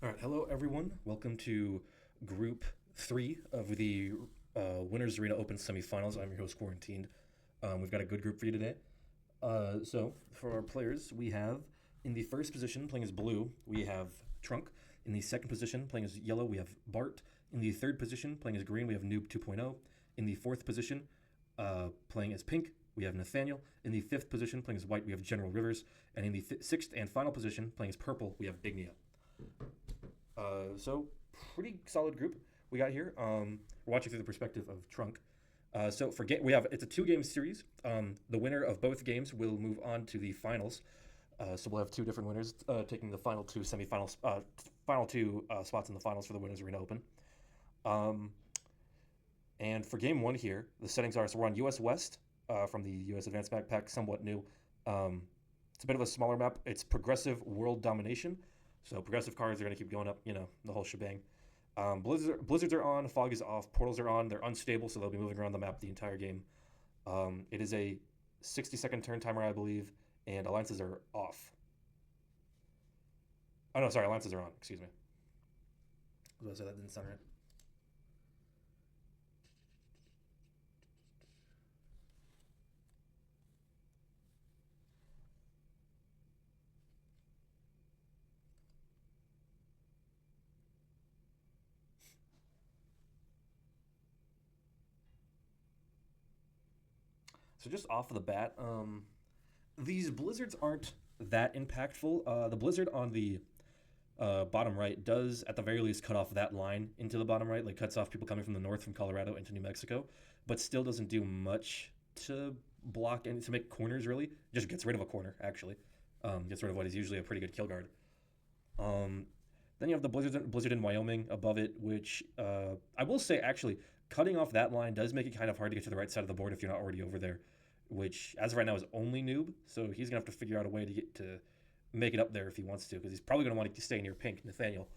All right, hello everyone. Welcome to Group 3 of the Winnerzz Arena Open Semifinals. I'm your host, Quarantined. We've got a good group for you today. So, for our players, we have in the first position playing as blue, we have Trunk. In the second position playing as yellow, we have Bart. In the third position playing as green, we have Noob 2.0. In the fourth position playing as pink, we have Nathaniel. In the fifth position playing as white, we have General Rivers. And in the sixth and final position playing as purple, we have Dignia. So pretty solid group we got here. We're watching through the perspective of Trunk. So for it's a 2-game series. The winner of both games will move on to the finals. So we'll have two different winners taking the final two semifinals, final two spots in the finals for the Winnerzz Arena Open. And for game one here, the settings are, so we're on US West from the US Advanced Backpack, somewhat new. It's a bit of a smaller map. It's progressive world domination. So progressive cards are going to keep going up, the whole shebang. Blizzards are on, fog is off, portals are on. They're unstable, so they'll be moving around the map the entire game. It is a 60-second turn timer, I believe, and alliances are off. Oh, no, sorry, alliances are on. Excuse me. I was going to say that didn't sound right. So just off of the bat, these blizzards aren't that impactful. The blizzard on the bottom right does, at the very least, cut off that line into the bottom right, like cuts off people coming from the north from Colorado into New Mexico, but still doesn't do much to block and to make corners, really. Just gets rid of a corner, actually. Gets rid of what is usually a pretty good kill guard. Then you have the blizzard in Wyoming above it, which I will say, actually, cutting off that line does make it kind of hard to get to the right side of the board if you're not already over there, which as of right now is only Noob, so he's gonna have to figure out a way to get to make it up there if he wants to, because he's probably gonna want to stay near pink, Nathaniel.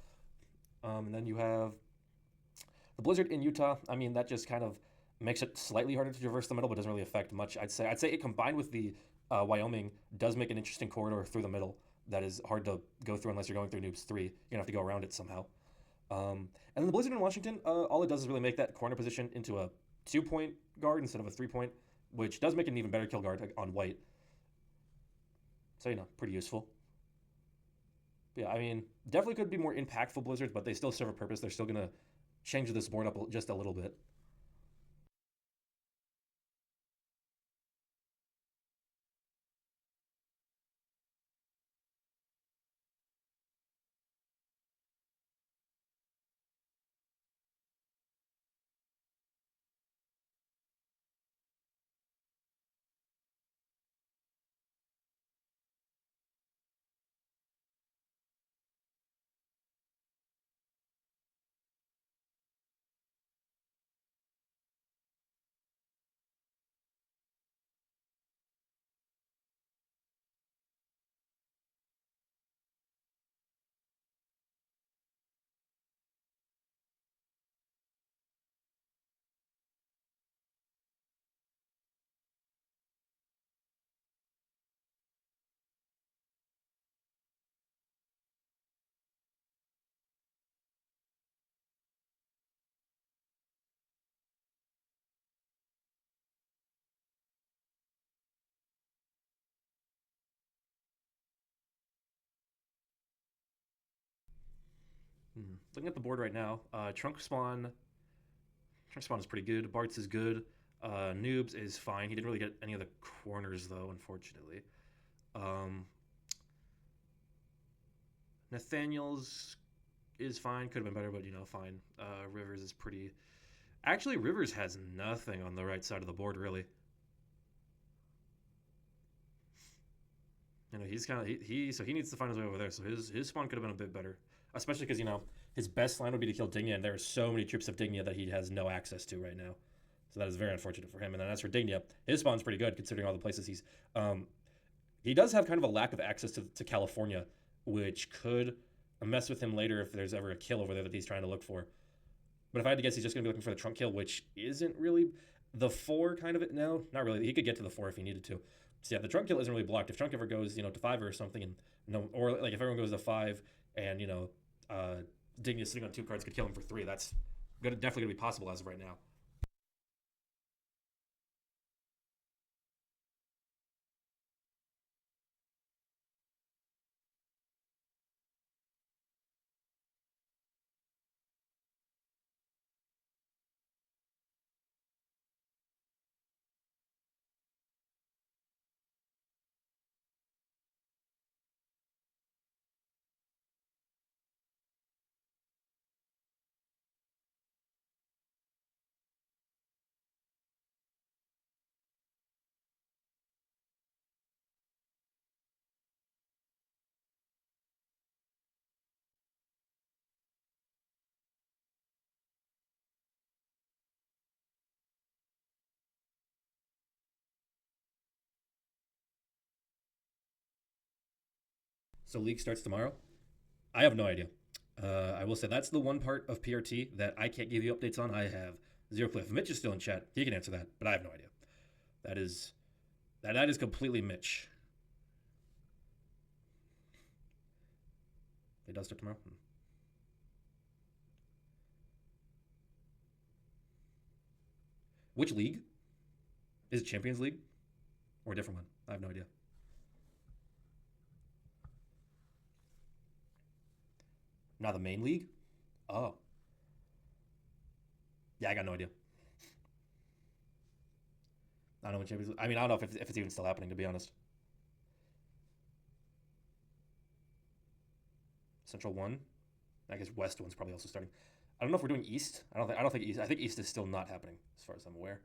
And then you have the blizzard in Utah. I mean, that just kind of makes it slightly harder to traverse the middle, but doesn't really affect much. I'd say it combined with the Wyoming does make an interesting corridor through the middle that is hard to go through unless you're going through Noob's 3. You're gonna have to go around it somehow. And then the blizzard in Washington, all it does is really make that corner position into a 2-point guard instead of a 3-point, which does make it an even better kill guard on white. So, pretty useful. But yeah, I mean, definitely could be more impactful blizzards, but they still serve a purpose. They're still going to change this board up just a little bit. Looking at the board right now, Trunk spawn is pretty good. Bart's is good. Noobs is fine. He didn't really get any of the corners though, unfortunately. Um, Nathaniel's is fine. Could have been better, but fine. Rivers is pretty. Actually, Rivers has nothing on the right side of the board really. He's kind of so he needs to find his way over there. So his spawn could have been a bit better, especially because his best line would be to kill Dignia, and there are so many troops of Dignia that he has no access to right now. So that is very unfortunate for him. And then as for Dignia, his spawn's pretty good considering all the places he's. He does have kind of a lack of access to California, which could mess with him later if there's ever a kill over there that he's trying to look for. But if I had to guess, he's just going to be looking for the trunk kill, which isn't really the 4 kind of it. No, not really. He could get to the 4 if he needed to. So yeah, the trunk kill isn't really blocked. If trunk ever goes, to 5 or something, and no, or like if everyone goes to 5 and Uh, Dignia sitting on 2 cards could kill him for 3. That's definitely gonna be possible as of right now. So league starts tomorrow. I have no idea. I will say that's the one part of PRT that I can't give you updates on. I have zero clue. If Mitch is still in chat, he can answer that, but I have no idea. That is completely Mitch. It does start tomorrow. Which league? Is it Champions League or a different one? I have no idea. Now the main league? Oh. Yeah, I got no idea. I don't know when Champions League. I mean, I don't know if it's even still happening, to be honest. Central 1. I guess West 1's probably also starting. I don't know if we're doing East. I don't think East. I think East is still not happening, as far as I'm aware.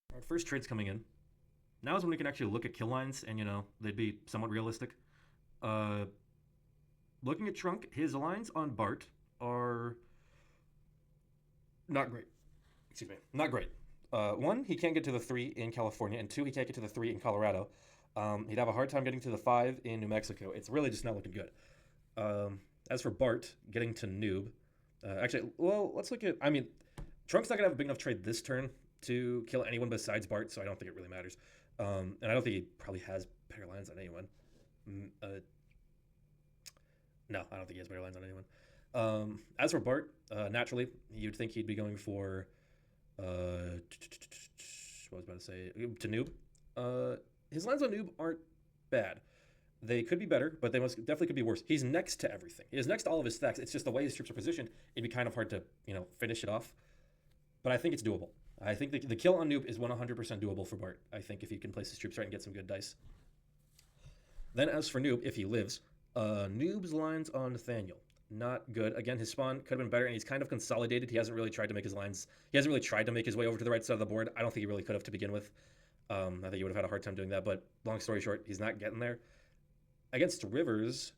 All right, first trade's coming in. Now is when we can actually look at kill lines, and they'd be somewhat realistic. Uh, Looking at Trunk, his lines on Bart are not great. Excuse me, not great. One, he can't get to the 3 in California, and two, he can't get to the 3 in Colorado. He'd have a hard time getting to the 5 in New Mexico. It's really just not looking good. As for Bart getting to noob, actually, well, let's look at. I mean, Trunk's not gonna have a big enough trade this turn to kill anyone besides Bart, so I don't think it really matters. And I don't think he probably has better lines on anyone. No, I don't think he has better lines on anyone. As for Bart, naturally, you'd think he'd be going for. What was I about to say? To noob. His lines on noob aren't bad. They could be better, but they most definitely could be worse. He's next to everything. He is next to all of his stacks. It's just the way his troops are positioned. It'd be kind of hard to, finish it off. But I think it's doable. I think the kill on noob is 100% doable for Bart. I think if he can place his troops right and get some good dice. Then as for noob, if he lives, noob's lines on Nathaniel. Not good. Again, his spawn could have been better, and he's kind of consolidated. He hasn't really tried to make his lines. He hasn't really tried to make his way over to the right side of the board. I don't think he really could have to begin with. I think he would have had a hard time doing that, but long story short, he's not getting there. Against Rivers,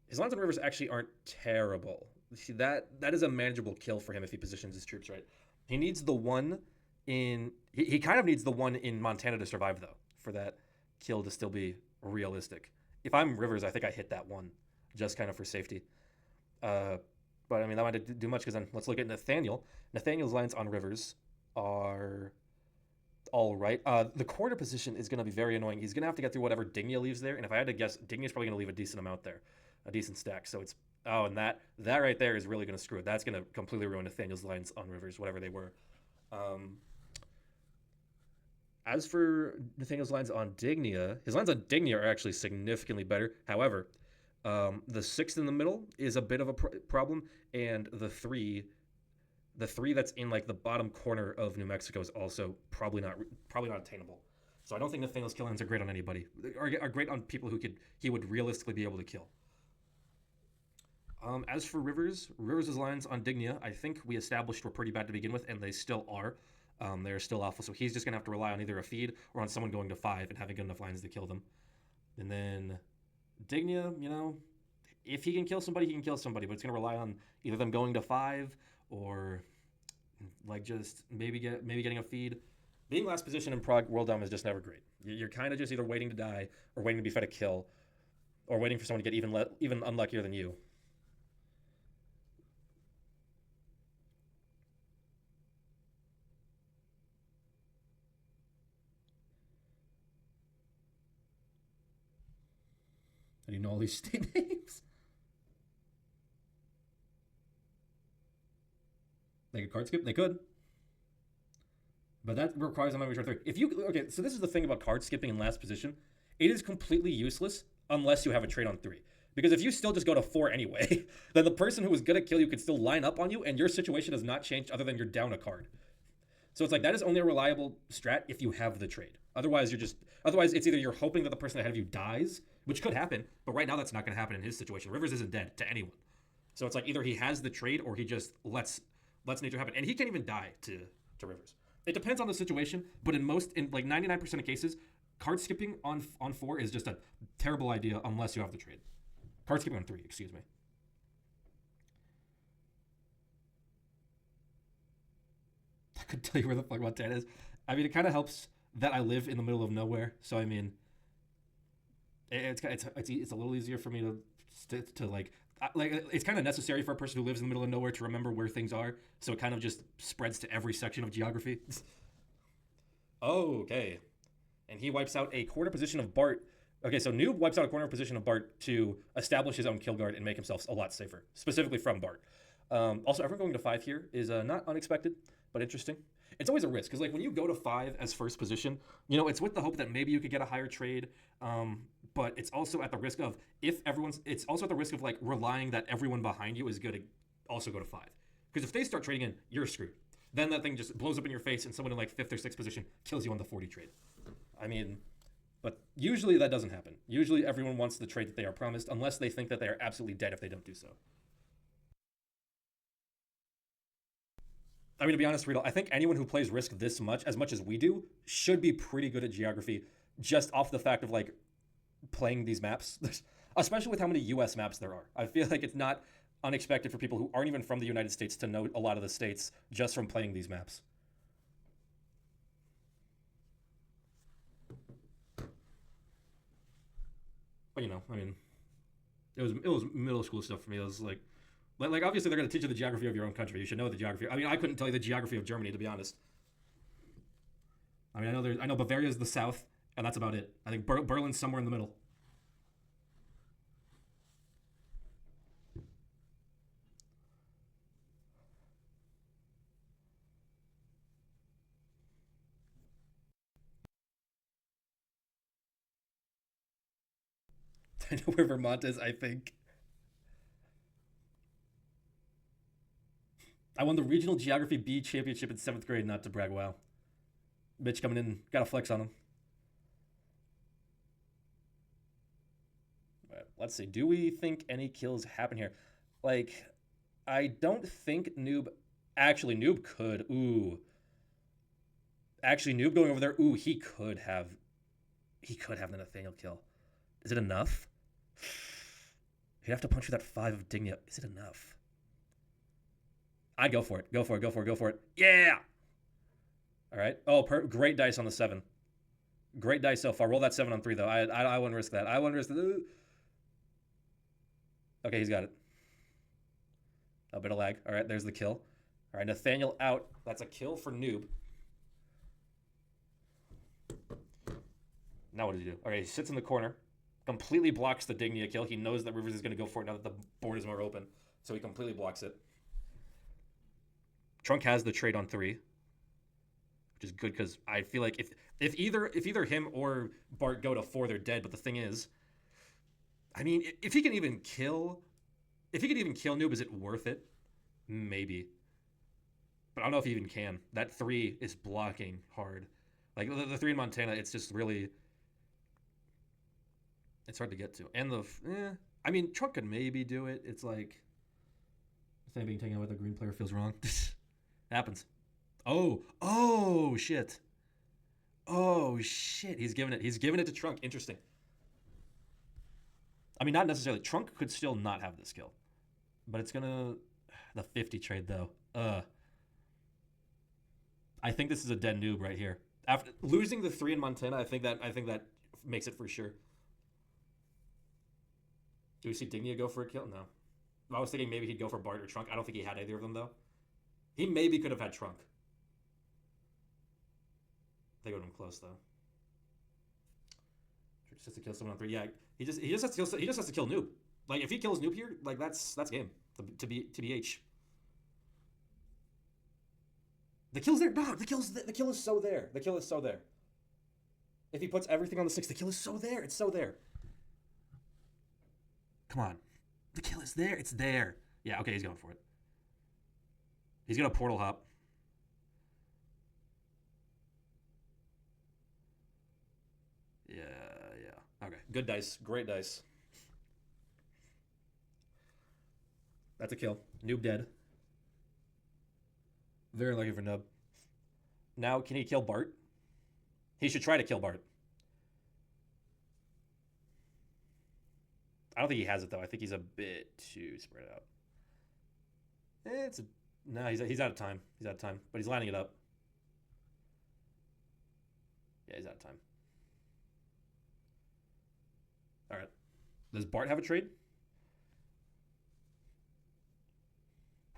his lines on Rivers actually aren't terrible. See, that is a manageable kill for him if he positions his troops right. He needs the one in... He kind of needs the one in Montana to survive, though, for that kill to still be realistic. If I'm Rivers, I think I hit that one, just kind of for safety. But, I mean, that might do much, because then let's look at Nathaniel. Nathaniel's lines on Rivers are... all right. The quarter position is going to be very annoying. He's going to have to get through whatever Dignia leaves there. And if I had to guess, Dignia's probably going to leave a decent amount there, a decent stack. So it's, and that right there is really going to screw it. That's going to completely ruin Nathaniel's lines on Rivers, whatever they were. As for Nathaniel's lines on Dignia, his lines on Dignia are actually significantly better. However, the 6 in the middle is a bit of a problem, and the 3 that's in like the bottom corner of New Mexico is also probably not attainable. So I don't think Nathaniel's kill lines are great on anybody. Are great on people he would realistically be able to kill. As for Rivers' lines on Dignia, I think we established were pretty bad to begin with, and they still are. They're still awful. So he's just gonna have to rely on either a feed or on someone going to 5 and having good enough lines to kill them. And then Dignia, if he can kill somebody, he can kill somebody, but it's gonna rely on either them going to 5 or like just maybe getting a feed. Being last position in Prague World Dom is just never great. You're kind of just either waiting to die or waiting to be fed a kill or waiting for someone to get even unluckier than you. How do you know all these state names? They could card skip? They could. But that requires a memory short 3. Okay, so this is the thing about card skipping in last position. It is completely useless unless you have a trade on 3. Because if you still just go to 4 anyway, then the person who was going to kill you could still line up on you, and your situation has not changed other than you're down a card. So it's like, that is only a reliable strat if you have the trade. Otherwise, it's either you're hoping that the person ahead of you dies, which could happen, but right now that's not going to happen in his situation. Rivers isn't dead to anyone. So it's like either he has the trade or he just lets nature happen. And he can't even die to Rivers. It depends on the situation, but in like 99% of cases, card skipping on 4 is just a terrible idea unless you have the trade. Card skipping on 3, excuse me. I could tell you where the fuck Montana is. I mean, it kind of helps that I live in the middle of nowhere. So I mean, it's a little easier for me to like it's kind of necessary for a person who lives in the middle of nowhere to remember where things are. So it kind of just spreads to every section of geography. Okay, and he wipes out a corner position of Bart. Okay, so Noob wipes out a corner position of Bart to establish his own kill guard and make himself a lot safer, specifically from Bart. Also, everyone going to 5 here is not unexpected, but interesting. It's always a risk, because like when you go to 5 as first position, it's with the hope that maybe you could get a higher trade, but it's also at the risk of like relying that everyone behind you is going to also go to 5. Because if they start trading in, you're screwed. Then that thing just blows up in your face, and someone in like 5th or 6th position kills you on the 40 trade. I mean, but usually that doesn't happen. Usually everyone wants the trade that they are promised, unless they think that they are absolutely dead if they don't do so. I mean, to be honest, Riedel, I think anyone who plays Risk this much as we do, should be pretty good at geography, just off the fact of like playing these maps, especially with how many US maps there are. I feel like it's not unexpected for people who aren't even from the United States to know a lot of the states just from playing these maps. But I mean, It was middle school stuff for me. It was like obviously they're gonna teach you the geography of your own country. You should know the geography. I mean, I couldn't tell you the geography of Germany, to be honest. I mean, I know Bavaria is the south, and that's about it. I think Berlin's somewhere in the middle. I know where Vermont is. I think I won the regional geography B championship in 7th grade. Not to brag, wow. Mitch coming in, got a flex on him. Let's see. Do we think any kills happen here? Like, I don't think Noob. Actually, Noob could. Ooh. Actually, Noob going over there. Ooh, he could have. He could have the Nathaniel kill. Is it enough? He'd have to punch through that 5 of Dignia. Is it enough? I'd go for it. Go for it. Go for it. Go for it. Yeah. All right. Oh, great dice on the 7. Great dice so far. Roll that 7 on 3 though. I wouldn't risk that. I wouldn't risk that. Okay, he's got it. A bit of lag. All right, there's the kill. All right, Nathaniel out. That's a kill for Noob. Now what does he do? Okay, he sits in the corner, completely blocks the Dignia kill. He knows that Rivers is going to go for it now that the board is more open, so he completely blocks it. Trunk has the trade on 3, which is good because I feel like if either him or Bart go to 4, they're dead. But the thing is, I mean, if he can even kill Noob, is it worth it? Maybe. But I don't know if he even can. That 3 is blocking hard. Like, the 3 in Montana, it's just really... It's hard to get to. And I mean, Trunk could maybe do it. It's like... The thing being taken out with a green player feels wrong. Happens. Oh, shit. Oh, shit. He's giving it to Trunk. Interesting. I mean, not necessarily. Trunk could still not have this skill. But it's gonna... The 50 trade, though. I think this is a dead Noob right here. After losing the 3 in Montana, I think that makes it for sure. Do we see Dignia go for a kill? No. I was thinking maybe he'd go for Bart or Trunk. I don't think he had either of them, though. He maybe could have had Trunk. They would have been close, though. Just has to kill someone on 3. Yeah, he just has to kill Noob. Like, if he kills Noob here, like, that's game to be H. The kill's there. No, the kill is so there. The kill is so there. If he puts everything on the 6, the kill is so there. It's so there. Come on. The kill is there. It's there. Yeah, okay, he's going for it. He's going to portal hop. Yeah. Okay, good dice. Great dice. That's a kill. Noob dead. Very lucky for Nub. Now, can he kill Bart? He should try to kill Bart. I don't think he has it, though. I think he's a bit too spread out. No, he's out of time. He's out of time. But he's lining it up. Yeah, he's out of time. All right. Does Bart have a trade?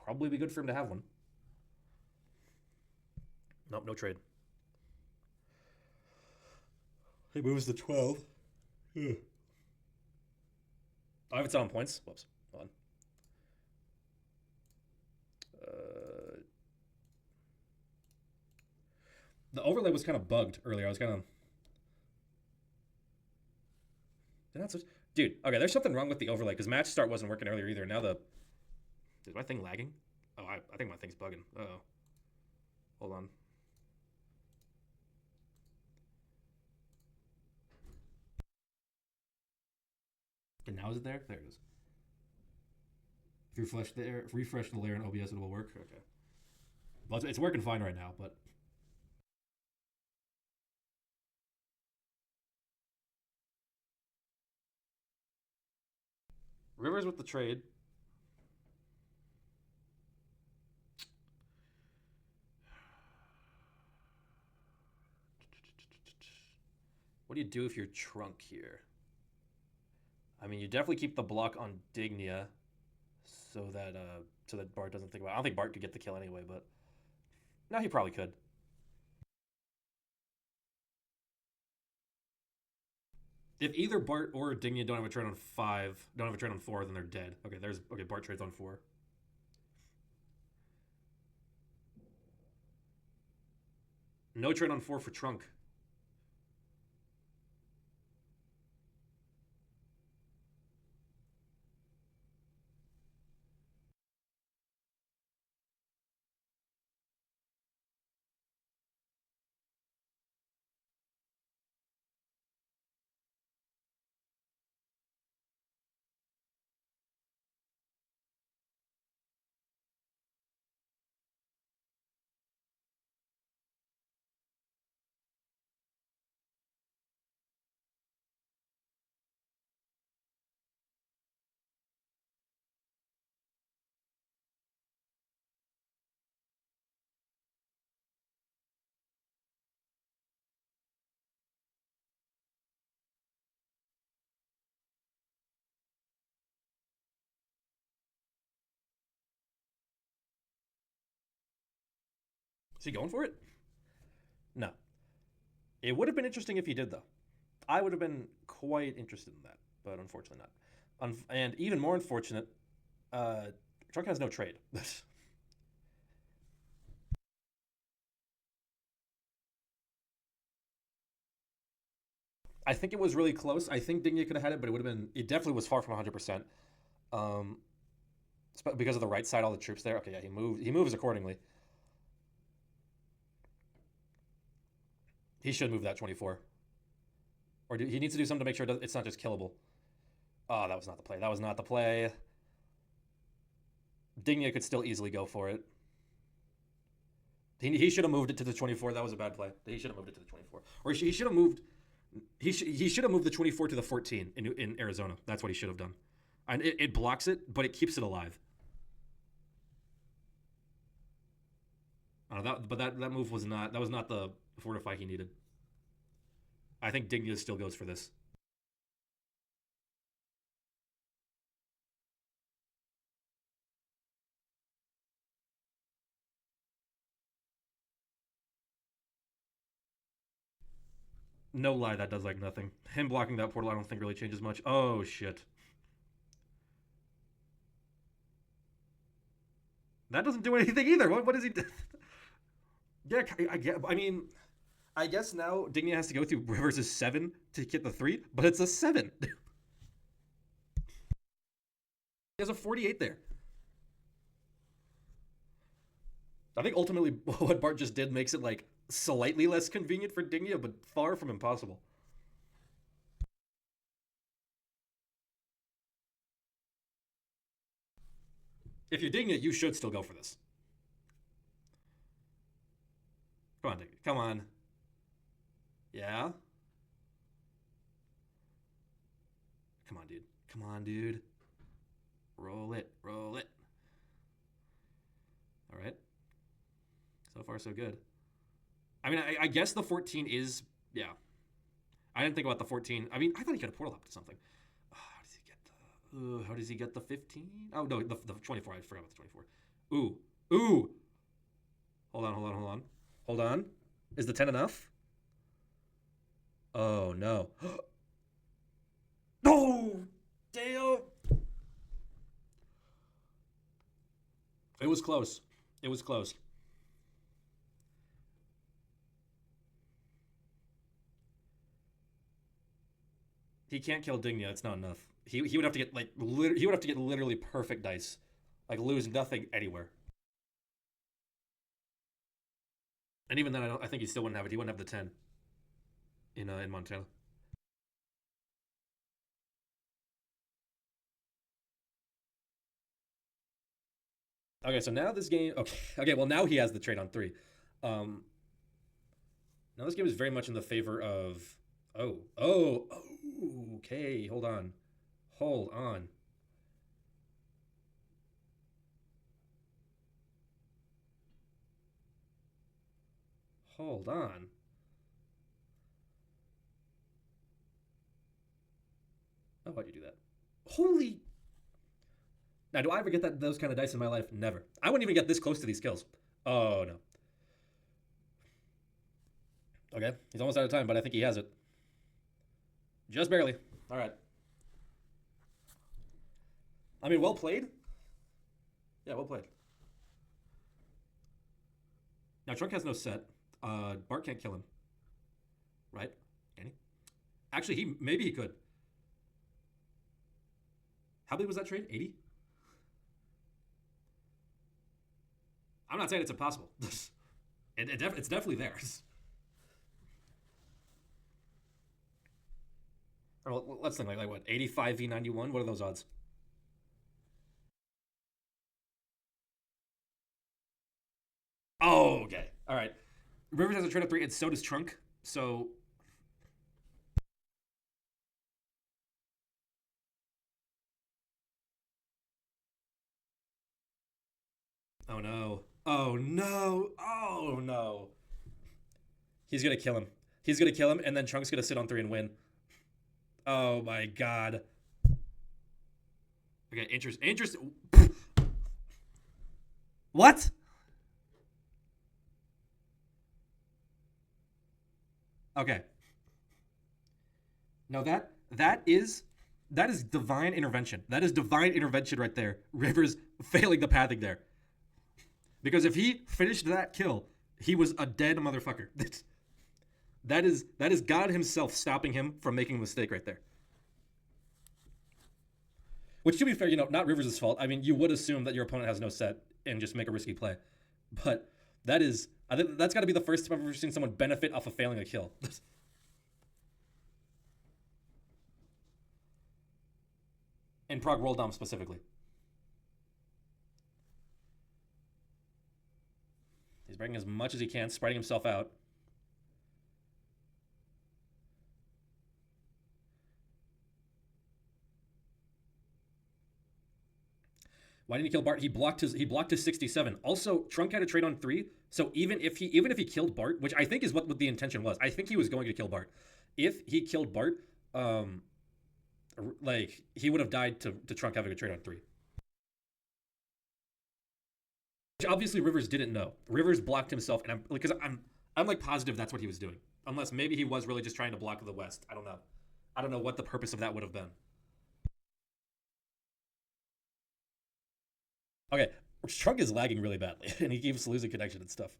Probably be good for him to have one. Nope, no trade. He moves to 12. I have it set on points. Whoops. Hold on. The overlay was kind of bugged earlier. I was kind of... Did not switch? Dude, okay, there's something wrong with the overlay because match start wasn't working earlier either. Now the... Is my thing lagging? Oh, I think my thing's bugging. Uh-oh. Hold on. And now is it there? There it is. If you refresh the layer in OBS, it will work. Okay. Well, it's working fine right now, but... Rivers with the trade. What do you do if you're Trunk here? I mean, you definitely keep the block on Dignia so that Bart doesn't think about it. I don't think Bart could get the kill anyway, but no, he probably could. If either Bart or Dignia don't have a trade on 5, don't have a trade on 4, then they're dead. Okay, Bart trades on 4. No trade on 4 for Trunk. Is he going for it? No. It would have been interesting if he did, though. I would have been quite interested in that, but unfortunately not. And even more unfortunate, Trunk has no trade. I think it was really close. I think Dignia could have had it, but it would have been. It definitely was far from 100%. Um, because of the right side, all the troops there. Okay, yeah, he moved. He moves accordingly. He should move that 24, he needs to do something to make sure it's not just killable. Oh, that was not the play. That was not the play. Dignia could still easily go for it. He should have moved it to the 24. That was a bad play. He should have moved it to the 24, or he should have moved. He should have moved the 24 to the 14 in Arizona. That's what he should have done. And it blocks it, but it keeps it alive. That move was not the fortify he needed. I think Dignia still goes for this. No lie, that does like nothing. Him blocking that portal, I don't think really changes much. Oh shit. That doesn't do anything either. What does he do? Yeah, I guess now Dignia has to go through Rivers' 7 to get the 3, but it's a 7. He has a 48 there. I think ultimately what Bart just did makes it like slightly less convenient for Dignia, but far from impossible. If you're Dignia, you should still go for this. Come on, Dignia. Come on. Yeah? Come on, dude. Come on, dude. Roll it. Roll it. All right. So far, so good. I mean, I guess the 14 is, yeah. I didn't think about the 14. I mean, I thought he could have portal up to something. How does he get the 15? Oh, no, the 24. I forgot about the 24. Ooh. Ooh. Hold on, hold on, hold on. Hold on. Is the 10 enough? Oh, no. Oh, damn. It was close. It was close. He can't kill Dignia. It's not enough. He would have to get like he would have to get literally perfect dice, like lose nothing anywhere. And even then, I think he still wouldn't have it. He wouldn't have the 10 in Montana. Okay, so now this game. Okay. Well, now he has the trade on 3. Um, Now this game is very much in the favor of. Oh. Okay, hold on. Hold on. Hold on. Oh, why'd you do that? Holy. Now, do I ever get those kind of dice in my life? Never. I wouldn't even get this close to these kills. Oh, no. Okay, he's almost out of time, but I think he has it. Just barely. All right. I mean, well played. Yeah, well played. Now, Trunk has no set. Bart can't kill him. Right? Can he? Actually, maybe he could. How big was that trade? 80? I'm not saying it's impossible. It's definitely there. Well, let's think like what? 85 v 91. What are those odds? Oh, okay. All right. Rivers has a trade up 3, and so does Trunk. So. Oh no. Oh no. Oh no. He's gonna kill him. He's gonna kill him, and then Trunk's gonna sit on 3 and win. Oh my god. Okay, interest. What? Okay. No, that is divine intervention. That is divine intervention right there. Rivers failing the pathing there. Because if he finished that kill, he was a dead motherfucker. That is God himself stopping him from making a mistake right there. Which, to be fair, not Rivers' fault. I mean, you would assume that your opponent has no set and just make a risky play. But I think that's got to be the first time I've ever seen someone benefit off of failing a kill. In Prague World Dom specifically. He's breaking as much as he can, spreading himself out. Why didn't he kill Bart? He blocked his 67. Also, Trunk had a trade on 3, so even if he killed Bart, which I think is what the intention was, I think he was going to kill Bart. If he killed Bart, like he would have died to Trunk having a trade on 3. Which obviously Rivers didn't know. Rivers blocked himself, and I'm like positive that's what he was doing. Unless maybe he was really just trying to block the West. I don't know. I don't know what the purpose of that would have been. Okay, Trunk is lagging really badly, and he keeps losing connection and stuff.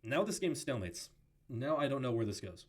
Now this game's stalemates. Now I don't know where this goes.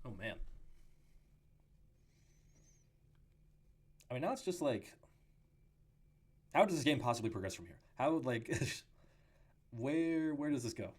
Oh man. I mean, now it's just like, how does this game possibly progress from here? How like, where does this go?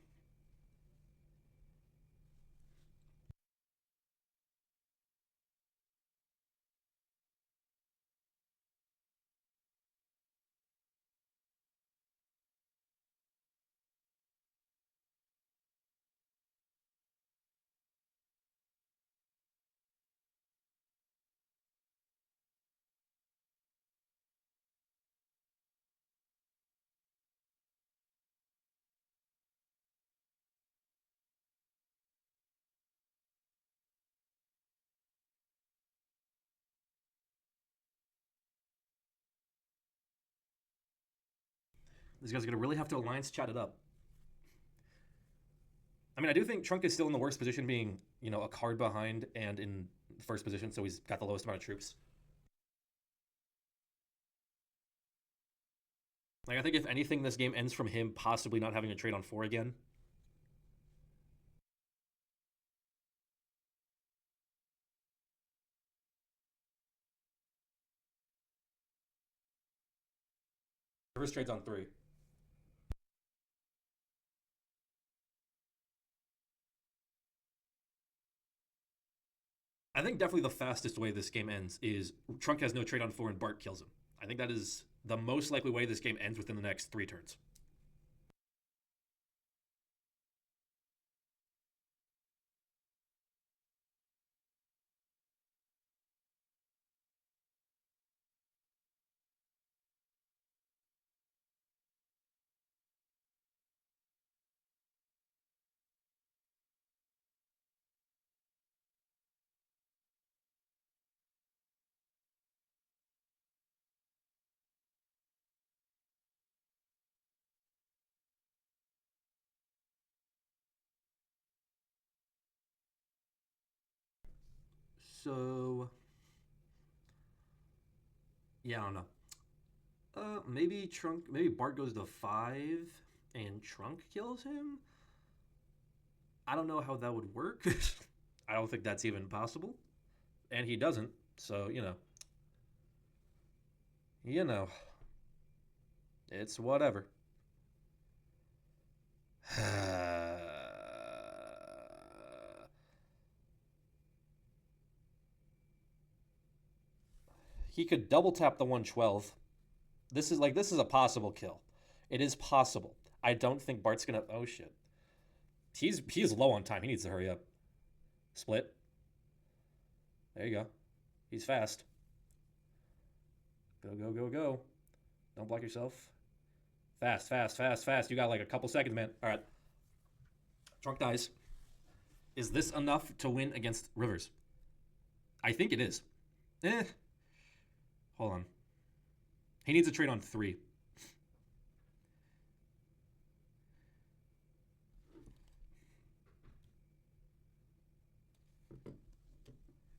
These guys are gonna really have to alliance chat it up. I mean, I do think Trunk is still in the worst position, being a card behind and in first position, so he's got the lowest amount of troops. Like, I think if anything, this game ends from him possibly not having a trade on 4 again. Rivers trades on 3. I think definitely the fastest way this game ends is Trunk has no trade on 4 and Bart kills him. I think that is the most likely way this game ends within the next 3 turns. So, yeah, I don't know. Maybe Bart goes to 5 and Trunk kills him? I don't know how that would work. I don't think that's even possible. And he doesn't, so, you know, it's whatever. He could double tap the 112. This is a possible kill. It is possible. I don't think Bart's gonna. Oh shit. He's low on time. He needs to hurry up. Split. There you go. He's fast. Go go go go. Don't block yourself. Fast fast fast fast. You got like a couple seconds, man. All right. Trunk dies. Is this enough to win against Rivers? I think it is. Hold on. He needs a trade on 3.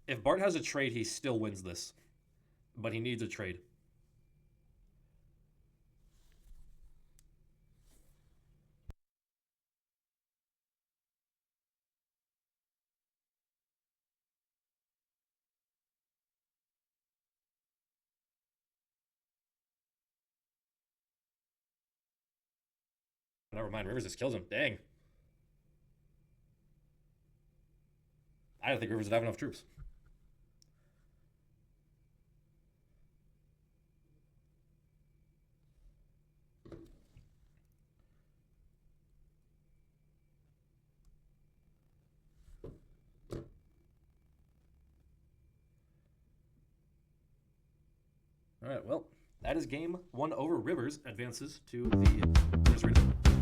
If Bart has a trade, he still wins this. But he needs a trade. Never mind, Rivers just kills him. Dang. I don't think Rivers would have enough troops. All right, well, that is game 1 over. Rivers advances to the winners'